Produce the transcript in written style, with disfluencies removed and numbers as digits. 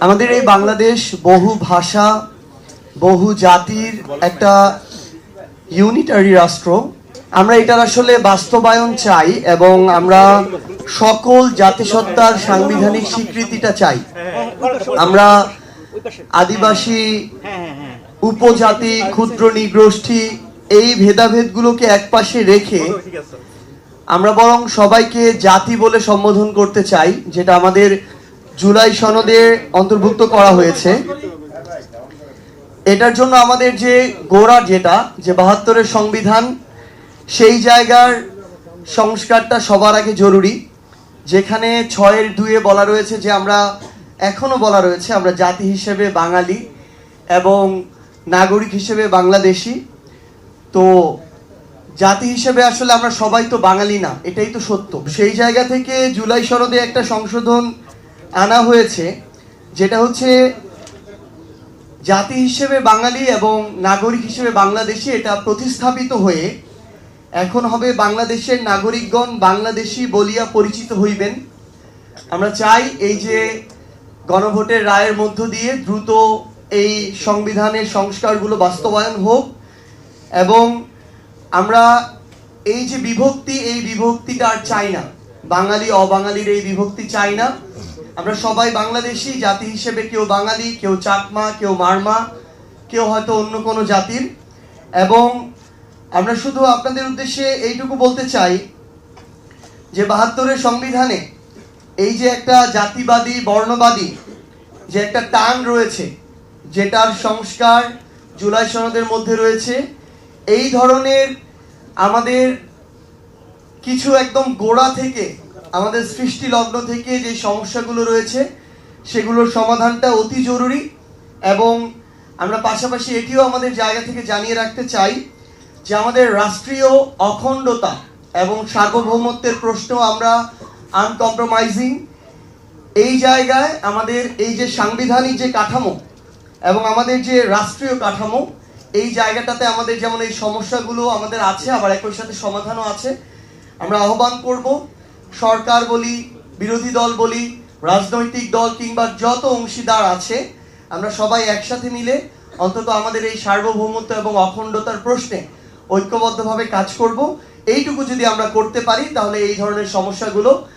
আমাদের এই বাংলাদেশ বহু ভাষা বহু জাতির একটা ইউনিটারি রাষ্ট্র। আমরা এটার আসলে বাস্তবায়ন চাই এবং আমরা সকল জাতিসত্তার সাংবিধানিক স্বীকৃতিটা চাই। আমরা আদিবাসী, উপজাতি, ক্ষুদ্র নৃগোষ্ঠী এই ভেদাভেদগুলোকে একপাশে রেখে আমরা বরং সবাইকে জাতি বলে সম্বোধন করতে চাই, যেটা আমাদের জুলাই সনদে অন্তর্ভুক্ত করা হয়েছে। এটার জন্য আমাদের যে গোড়া যেটা যে ৭২-এর সংবিধান, সেই জায়গার সংস্কারটা সবার আগে জরুরি। যেখানে ৬-এর ২-এ বলা রয়েছে যে আমরা এখনো বলা রয়েছে আমরা জাতি হিসেবে বাঙালি এবং নাগরিক হিসেবে বাংলাদেশি। তো জাতি হিসেবে আসলে আমরা সবাই তো বাঙালি না, এটাই তো সত্য। সেই জায়গা থেকে জুলাই সনদে একটা সংশোধন আনা হয়েছে, যেটা হচ্ছে জাতি হিসেবে বাঙালি এবং নাগরিক হিসেবে বাংলাদেশি এটা প্রতিস্থাপিত হয়ে এখন হবে বাংলাদেশের নাগরিকগণ বাংলাদেশি বলিয়া পরিচিত হইবেন। আমরা চাই এই যে গণভোটের রায়ের মধ্য দিয়ে দ্রুত এই সংবিধানের সংস্কারগুলো বাস্তবায়ন হোক এবং আমরা এই যে বিভক্তি, এই বিভক্তিটা আর চাই না। বাঙালি অবাঙালির এই বিভক্তি চাই না। আমরা সবাই বাংলাদেশি জাতি হিসেবে, কেউ বাঙালি, কেউ চাকমা, কেউ মারমা, কেউ হয়তো অন্য কোনো জাতির। এবং আমরা শুধু আপনাদের উদ্দেশ্যে এইটুকু বলতে চাই যে ৭২-এর সংবিধানে এই যে একটা জাতিবাদী বর্ণবাদী যে একটা টান রয়েছে, যেটার সংস্কার জুলাই সনদের মধ্যে রয়েছে, এই ধরনের আমাদের কিছু একদম গোড়া থেকে আমাদের সৃষ্টি লগ্ন থেকে যে সমস্যাগুলো রয়েছে সেগুলোর সমাধানটা অতি জরুরি। এবং আমরা পাশাপাশি এটিও আমাদের জায়গা থেকে জানিয়ে রাখতে চাই যে আমাদের রাষ্ট্রীয় অখণ্ডতা এবং সার্বভৌমত্বের প্রশ্ন আমরা আনকম্প্রোমাইজিং। এই জায়গায় আমাদের এই যে সাংবিধানিক যে কাঠামো এবং আমাদের যে রাষ্ট্রীয় কাঠামো, এই জায়গাটাতে আমাদের যেমন এই সমস্যাগুলো আমাদের আছে, আবার একই সাথে সমাধানও আছে। আমরা আহ্বান করব সরকার বলি, বিরোধী দল বলি, রাজনৈতিক দল কিংবা যত অংশীদার আছে, আমরা সবাই একসাথে মিলে অন্তত আমাদের এই সার্বভৌমত্ব এবং অখণ্ডতার প্রশ্নে ঐক্যবদ্ধভাবে কাজ করব। এইটুকু যদি আমরা করতে পারি তাহলে এই ধরনের সমস্যাগুলো